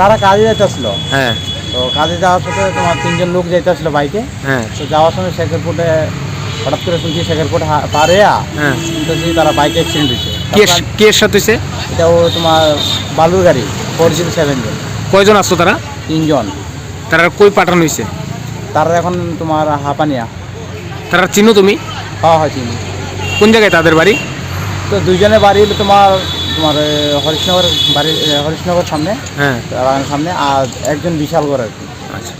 তারা কাজে যাইতেছিল। হ্যাঁ তো কাজে যাওয়ার সাথে তোমার 3 জন লোক যাইতেছিল বাইকে। হ্যাঁ তো যাওয়ার সময় শেখরপুরে হঠাৎ করে শুনছি শেখরপুর পার হয়ে হ্যাঁ। শুনতেছি তারা বাইকে অ্যাক্সিডেন্ট হয়েছে। কে এর সাথে হয়েছে? এটাও তোমার বালুর গাড়ি 407 জন। কয়জন আসতো তারা? 3 জন। তারা কই পাঠানো হয়েছে? তারা এখন তোমার হাঁপানিয়া। তারা চিনো তুমি? হ্যাঁ হয় চিনি। কোন জায়গায় তাদের বাড়ি? তো 2 জনের বাড়ি হলো তোমার তোমার হরিশনগর বাড়ি, হরিশনগর সামনে, হ্যাঁ বাগানের সামনে, আর একজন বিশালগড় আর কি। আচ্ছা।